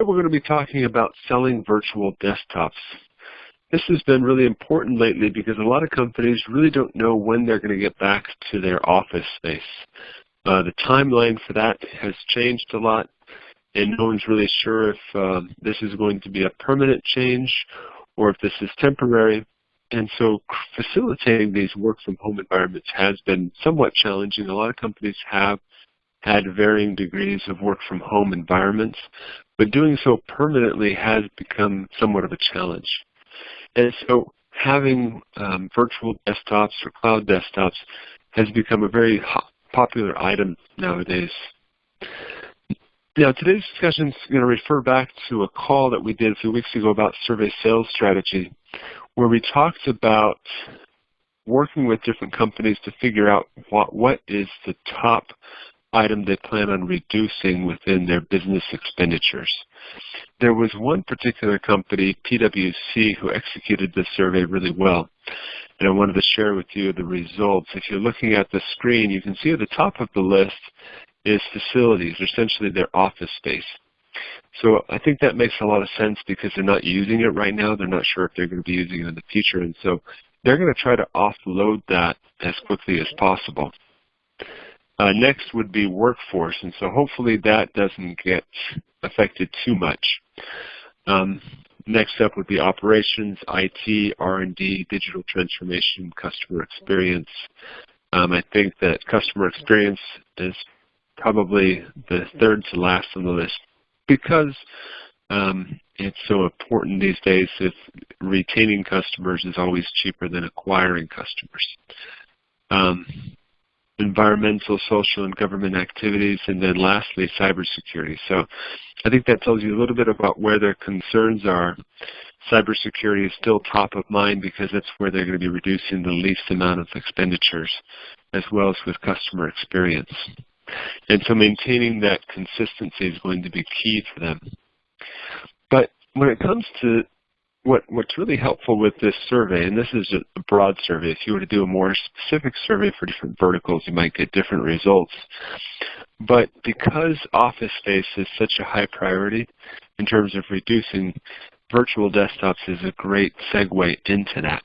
We're going to be talking about selling virtual desktops. This has been really important lately because a lot of companies really don't know when they're going to get back to their office space. The timeline for that has changed a lot, and no one's really sure if this is going to be a permanent change or if this is temporary. And so facilitating these work-from-home environments has been somewhat challenging. A lot of companies have had varying degrees of work-from-home environments, but doing so permanently has become somewhat of a challenge. And so having virtual desktops or cloud desktops has become a very popular item nowadays. Now, today's discussion is going to refer back to a call that we did a few weeks ago about survey sales strategy, where we talked about working with different companies to figure out what is the top item they plan on reducing within their business expenditures. There was one particular company, PwC, who executed this survey really well, and I wanted to share with you the results. If you're looking at the screen, you can see at the top of the list is facilities, essentially their office space. So I think that makes a lot of sense because they're not using it right now. They're not sure if they're going to be using it in the future, and so they're going to try to offload that as quickly as possible. Next would be workforce, and so hopefully that doesn't get affected too much. Next up would be operations, IT, R&D, digital transformation, customer experience. I think that customer experience is probably the third to last on the list because it's so important these days. If retaining customers is always cheaper than acquiring customers. Environmental, social, and government activities, and then lastly, cybersecurity. So I think that tells you a little bit about where their concerns are. Cybersecurity is still top of mind because that's where they're going to be reducing the least amount of expenditures, as well as with customer experience. And so maintaining that consistency is going to be key for them. But when it comes to what's really helpful with this survey, and this is a broad survey, if you were to do a more specific survey for different verticals, you might get different results. But because office space is such a high priority in terms of reducing, virtual desktops is a great segue into that.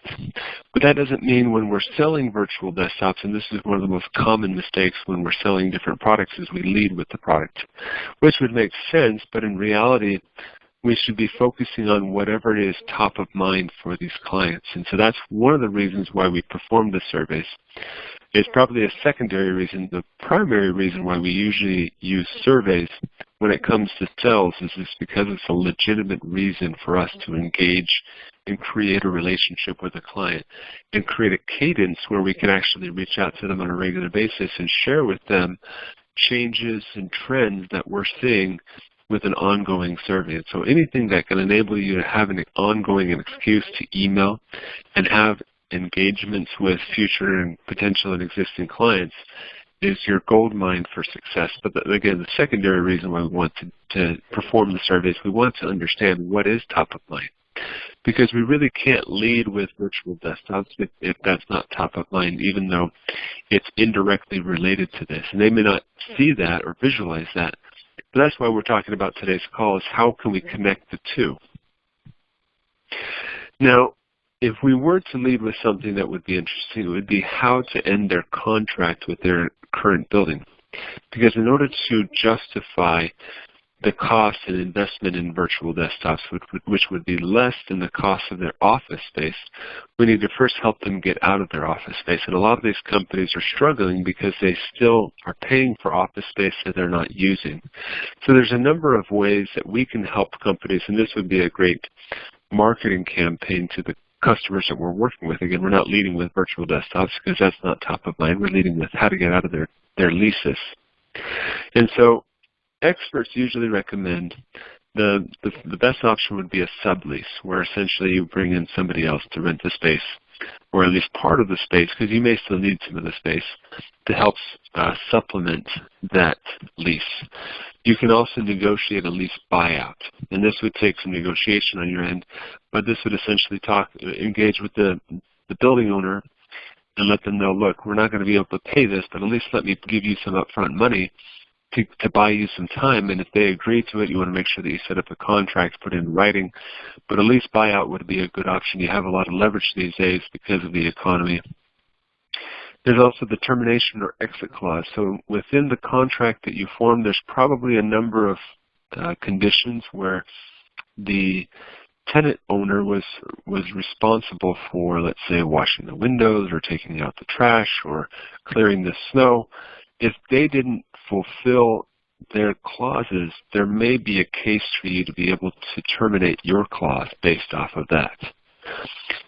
But that doesn't mean when we're selling virtual desktops, and this is one of the most common mistakes when we're selling different products, is we lead with the product, which would make sense, but in reality, we should be focusing on whatever is top of mind for these clients. And so that's one of the reasons why we perform the surveys. It's probably a secondary reason. The primary reason why we usually use surveys when it comes to sales is because it's a legitimate reason for us to engage and create a relationship with a client and create a cadence where we can actually reach out to them on a regular basis and share with them changes and trends that we're seeing with an ongoing survey. And so anything that can enable you to have an ongoing excuse to email and have engagements with future and potential and existing clients is your gold mine for success. But again, the secondary reason why we want to perform the surveys, we want to understand what is top of mind. Because we really can't lead with virtual desktops if that's not top of mind, even though it's indirectly related to this. And they may not see that or visualize that. But that's why we're talking about today's call, is how can we connect the two. Now, if we were to lead with something that would be interesting, it would be how to end their contract with their current building. Because in order to justify the cost and investment in virtual desktops, which would be less than the cost of their office space, we need to first help them get out of their office space. And a lot of these companies are struggling because they still are paying for office space that they're not using. So there's a number of ways that we can help companies, and this would be a great marketing campaign to the customers that we're working with. Again, we're not leading with virtual desktops because that's not top of mind. We're leading with how to get out of their leases. And so experts usually recommend the best option would be a sublease, where essentially you bring in somebody else to rent the space, or at least part of the space, because you may still need some of the space to help supplement that lease. You can also negotiate a lease buyout, and this would take some negotiation on your end, but this would essentially engage with the building owner and let them know, look, we're not going to be able to pay this, but at least let me give you some upfront money to buy you some time, and if they agree to it, you want to make sure that you set up a contract, put in writing. But a lease buyout would be a good option. You have a lot of leverage these days because of the economy. There's also the termination or exit clause. So within the contract that you form, there's probably a number of conditions where the tenant owner was responsible for, let's say, washing the windows or taking out the trash or clearing the snow. If they didn't fulfill their clauses, there may be a case for you to be able to terminate your clause based off of that.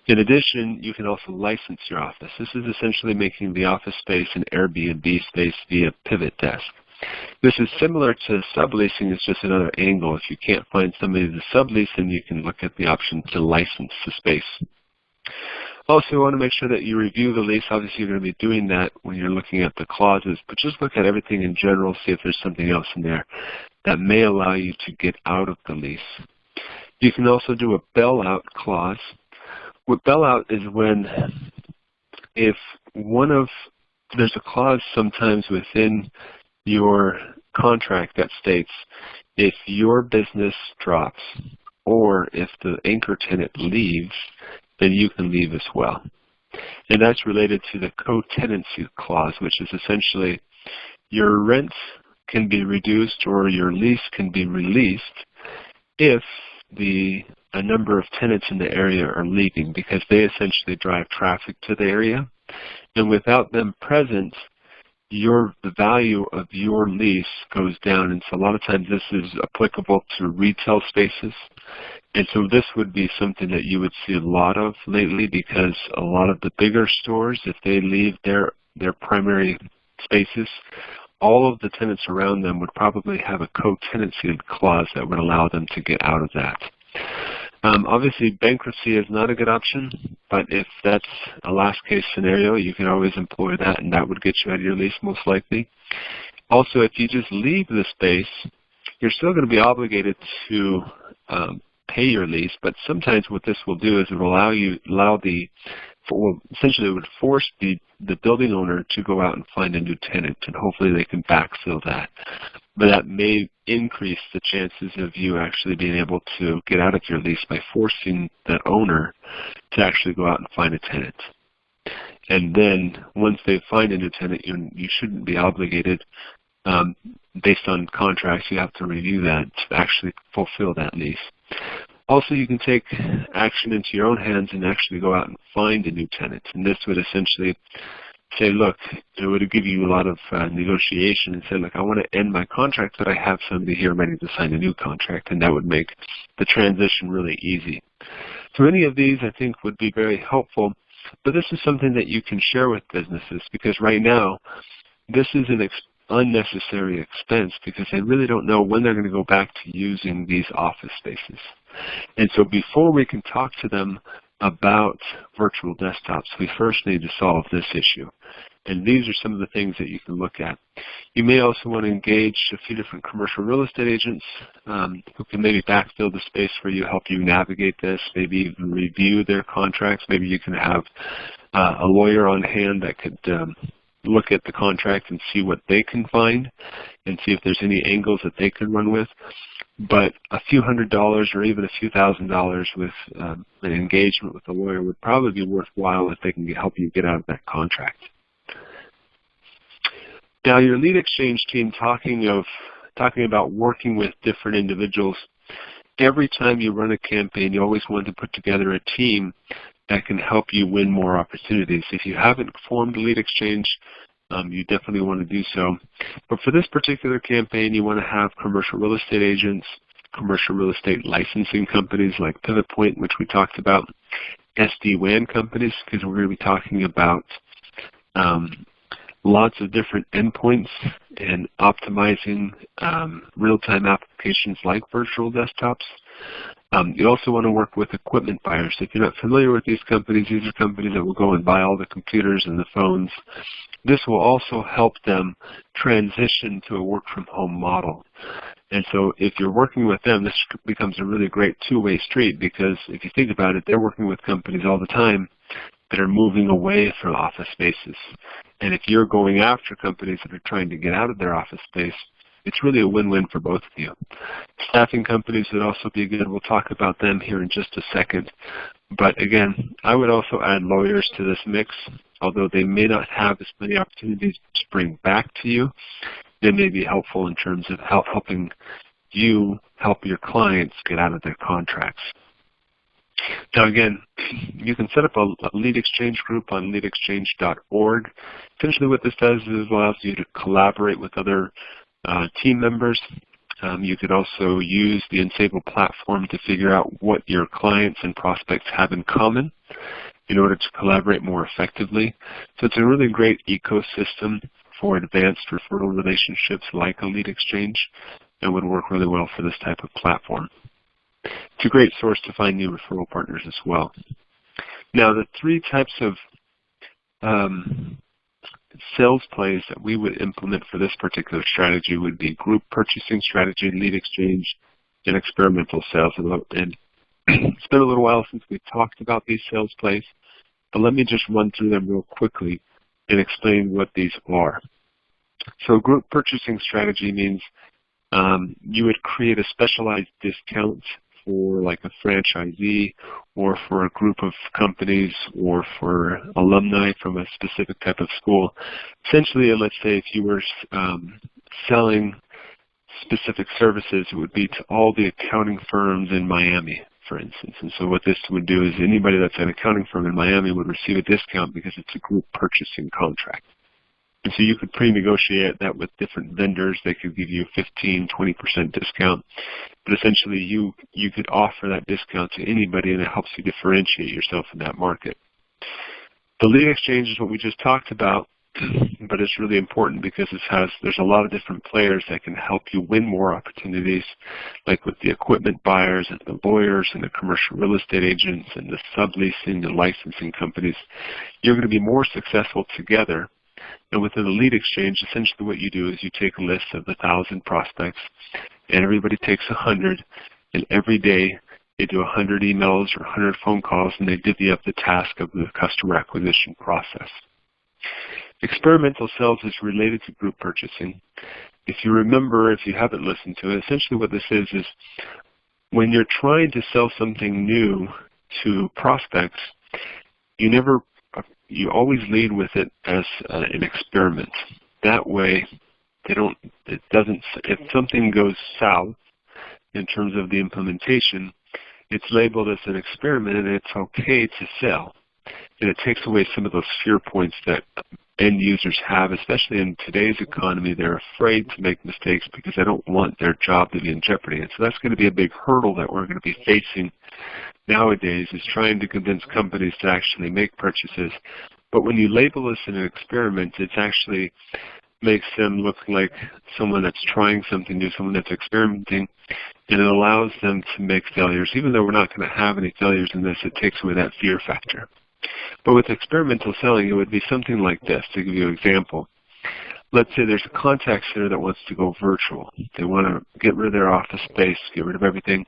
In addition, you can also license your office. This is essentially making the office space an Airbnb space via Pivot Desk. This is similar to subleasing, it's just another angle. If you can't find somebody to sublease, then you can look at the option to license the space. Also, you want to make sure that you review the lease. Obviously, you're going to be doing that when you're looking at the clauses, but just look at everything in general, see if there's something else in there that may allow you to get out of the lease. You can also do a bail-out clause. What bail-out is when if there's a clause sometimes within your contract that states if your business drops or if the anchor tenant leaves, then you can leave as well. And that's related to the co-tenancy clause, which is essentially your rent can be reduced or your lease can be released if a number of tenants in the area are leaving, because they essentially drive traffic to the area. And without them present, the value of your lease goes down. And so a lot of times this is applicable to retail spaces. And so this would be something that you would see a lot of lately, because a lot of the bigger stores, if they leave their primary spaces, all of the tenants around them would probably have a co-tenancy clause that would allow them to get out of that. Obviously, bankruptcy is not a good option, but if that's a last case scenario, you can always employ that, and that would get you out of your lease most likely. Also, if you just leave the space, you're still going to be obligated to pay your lease, but sometimes what this will do is it will essentially it would force the building owner to go out and find a new tenant, and hopefully they can backfill that. But that may increase the chances of you actually being able to get out of your lease by forcing that owner to actually go out and find a tenant. And then once they find a new tenant, you shouldn't be obligated, based on contracts, you have to review that to actually fulfill that lease. Also, you can take action into your own hands and actually go out and find a new tenant. And this would essentially say, look, it would give you a lot of negotiation and say, look, I want to end my contract, but I have somebody here ready to sign a new contract, and that would make the transition really easy. So any of these, I think, would be very helpful, but this is something that you can share with businesses, because right now, this is an unnecessary expense because they really don't know when they're going to go back to using these office spaces. And so before we can talk to them about virtual desktops, we first need to solve this issue. And these are some of the things that you can look at. You may also want to engage a few different commercial real estate agents who can maybe backfill the space for you, help you navigate this, maybe even review their contracts. Maybe you can have a lawyer on hand that could look at the contract and see what they can find and see if there's any angles that they can run with. But a few $100s or even a few $1,000s with an engagement with a lawyer would probably be worthwhile if they can help you get out of that contract. Now, your lead exchange team, talking about working with different individuals, every time you run a campaign, you always want to put together a team that can help you win more opportunities. If you haven't formed a lead exchange, you definitely want to do so. But for this particular campaign, you want to have commercial real estate agents, commercial real estate licensing companies like Pivot Point, which we talked about, SD-WAN companies, because we're going to be talking about lots of different endpoints and optimizing real-time applications like virtual desktops. You also want to work with equipment buyers. If you're not familiar with these are companies that will go and buy all the computers and the phones. This will also help them transition to a work-from-home model. And so if you're working with them, this becomes a really great two-way street, because if you think about it, they're working with companies all the time that are moving away from office spaces. And if you're going after companies that are trying to get out of their office space, it's really a win-win for both of you. Staffing companies would also be good. We'll talk about them here in just a second. But again, I would also add lawyers to this mix. Although they may not have as many opportunities to bring back to you, they may be helpful in terms of helping you help your clients get out of their contracts. Now again, you can set up a lead exchange group on leadexchange.org. Essentially what this does is allows you to collaborate with other team members. You could also use the Ensable platform to figure out what your clients and prospects have in common in order to collaborate more effectively. So it's a really great ecosystem for advanced referral relationships like a lead exchange and would work really well for this type of platform. It's a great source to find new referral partners as well. Now the three types of sales plays that we would implement for this particular strategy would be group purchasing strategy, lead exchange, and experimental sales. And it's been a little while since we talked about these sales plays, but let me just run through them real quickly and explain what these are. So group purchasing strategy means you would create a specialized discount for like a franchisee or for a group of companies or for alumni from a specific type of school. Essentially, let's say if you were selling specific services, it would be to all the accounting firms in Miami, for instance. And so what this would do is anybody that's an accounting firm in Miami would receive a discount because it's a group purchasing contract. And so you could pre-negotiate that with different vendors. They could give you a 15-20% discount. But essentially you could offer that discount to anybody, and it helps you differentiate yourself in that market. The lead exchange is what we just talked about, but it's really important because there's a lot of different players that can help you win more opportunities, like with the equipment buyers and the lawyers and the commercial real estate agents and the subleasing and licensing companies. You're going to be more successful together. And within the lead exchange, essentially what you do is you take a list of 1,000 prospects, and everybody takes 100, and every day they do 100 emails or 100 phone calls, and they divvy up the task of the customer acquisition process. Experimental sales is related to group purchasing. If you remember, if you haven't listened to it, essentially what this is when you're trying to sell something new to prospects, you always lead with it as an experiment. That way, if something goes south in terms of the implementation, it's labeled as an experiment and it's okay to sell. And it takes away some of those fear points that end users have, especially in today's economy. They're afraid to make mistakes because they don't want their job to be in jeopardy. And so that's going to be a big hurdle that we're going to be facing nowadays, is trying to convince companies to actually make purchases. But when you label this as an experiment, it actually makes them look like someone that's trying something new, someone that's experimenting, and it allows them to make failures. Even though we're not going to have any failures in this, it takes away that fear factor. But with experimental selling, it would be something like this. To give you an example, let's say there's a contact center that wants to go virtual. They want to get rid of their office space, get rid of everything.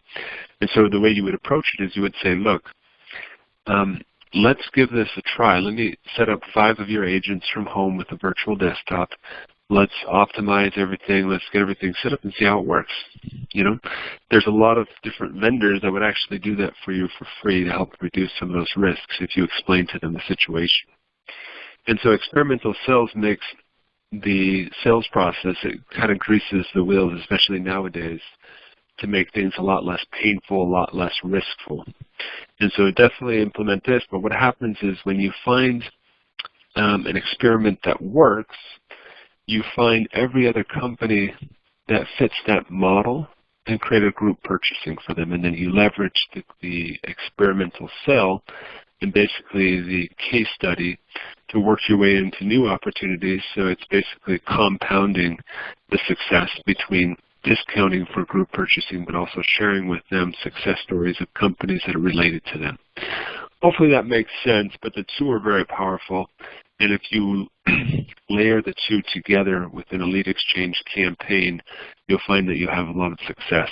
And so the way you would approach it is you would say, look, let's give this a try. Let me set up 5 of your agents from home with a virtual desktop. Let's optimize everything. Let's get everything set up and see how it works. There's a lot of different vendors that would actually do that for you for free to help reduce some of those risks if you explain to them the situation. And so experimental sales makes the sales process, it kind of greases the wheels, especially nowadays, to make things a lot less painful, a lot less riskful. And so definitely implement this, but what happens is when you find an experiment that works, you find every other company that fits that model and create a group purchasing for them, and then you leverage the experimental sale and basically the case study to work your way into new opportunities. So it's basically compounding the success between discounting for group purchasing, but also sharing with them success stories of companies that are related to them. Hopefully that makes sense, but the two are very powerful. And if you layer the two together within a lead exchange campaign, you'll find that you have a lot of success.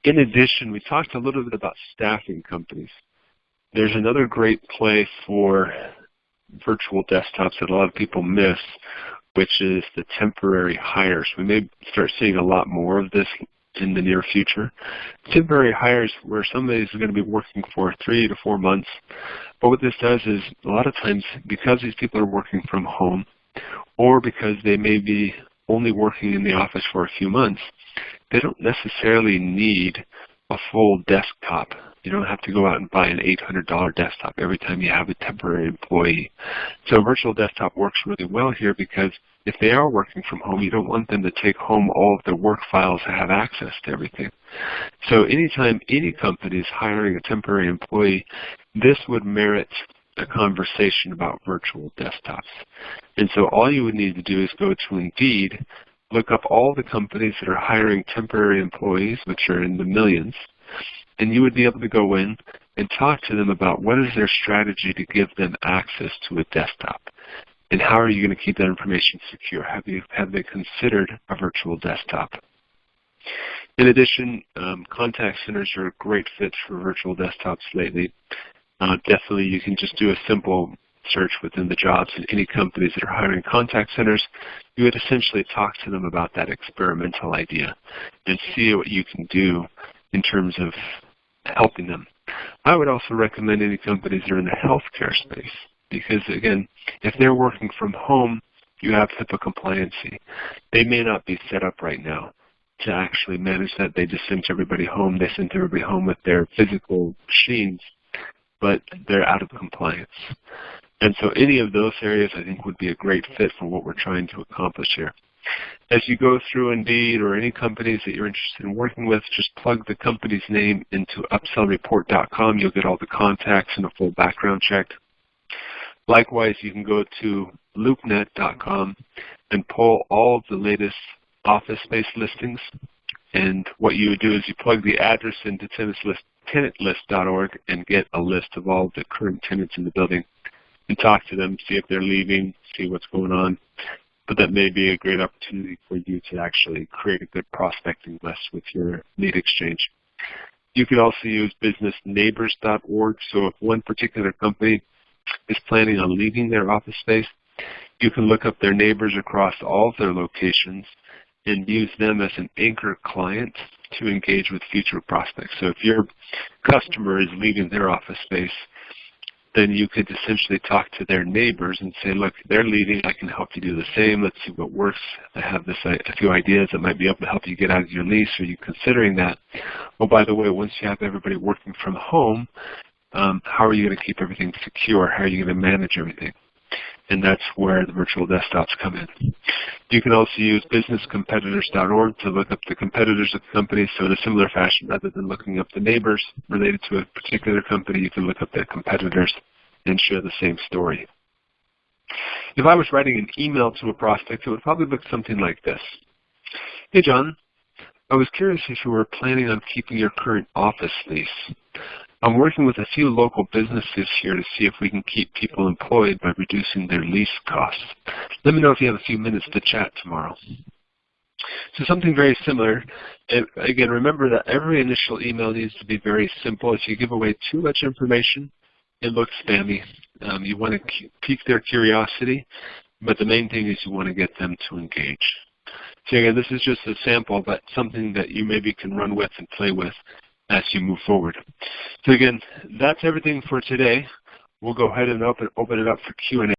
In addition, we talked a little bit about staffing companies. There's another great play for virtual desktops that a lot of people miss, which is the temporary hires. We may start seeing a lot more of this in the near future. Temporary hires where somebody's going to be working for 3 to 4 months. But what this does is a lot of times because these people are working from home or because they may be only working in the office for a few months, they don't necessarily need a full desktop. You don't have to go out and buy an $800 desktop every time you have a temporary employee. So a virtual desktop works really well here because if they are working from home, you don't want them to take home all of their work files and have access to everything. So anytime any company is hiring a temporary employee, this would merit a conversation about virtual desktops. And so all you would need to do is go to Indeed, look up all the companies that are hiring temporary employees, which are in the millions, and you would be able to go in and talk to them about what is their strategy to give them access to a desktop. And how are you going to keep that information secure? Have they considered a virtual desktop? In addition, contact centers are a great fit for virtual desktops lately. Definitely you can just do a simple search within the jobs in any companies that are hiring contact centers. You would essentially talk to them about that experimental idea and see what you can do in terms of helping them. I would also recommend any companies that are in the healthcare space because, again, if they're working from home, you have HIPAA compliancy. They may not be set up right now to actually manage that. They just send everybody home. They send everybody home with their physical machines, but they're out of compliance. And so any of those areas I think would be a great fit for what we're trying to accomplish here. As you go through Indeed or any companies that you're interested in working with, just plug the company's name into upsellreport.com. You'll get all the contacts and a full background check. Likewise, you can go to loopnet.com and pull all of the latest office space listings. And what you would do is you plug the address into tenantlist.org and get a list of all the current tenants in the building and talk to them, see if they're leaving, see what's going on. But that may be a great opportunity for you to actually create a good prospecting list with your lead exchange. You can also use businessneighbors.org. So if one particular company is planning on leaving their office space, you can look up their neighbors across all of their locations and use them as an anchor client to engage with future prospects. So if your customer is leaving their office space, then you could essentially talk to their neighbors and say, look, they're leaving, I can help you do the same, let's see what works. I have a few ideas that might be able to help you get out of your lease. Are you considering that? Oh, by the way, once you have everybody working from home, how are you going to keep everything secure? How are you going to manage everything? And that's where the virtual desktops come in. You can also use businesscompetitors.org to look up the competitors of the company. So in a similar fashion, rather than looking up the neighbors related to a particular company, you can look up their competitors and share the same story. If I was writing an email to a prospect, it would probably look something like this. Hey, John, I was curious if you were planning on keeping your current office lease. I'm working with a few local businesses here to see if we can keep people employed by reducing their lease costs. Let me know if you have a few minutes to chat tomorrow. So something very similar. Again, remember that every initial email needs to be very simple. If you give away too much information, it looks spammy. You want to pique their curiosity, but the main thing is you want to get them to engage. So again, this is just a sample, but something that you maybe can run with and play with as you move forward. So again, that's everything for today. We'll go ahead and open it up for Q&A.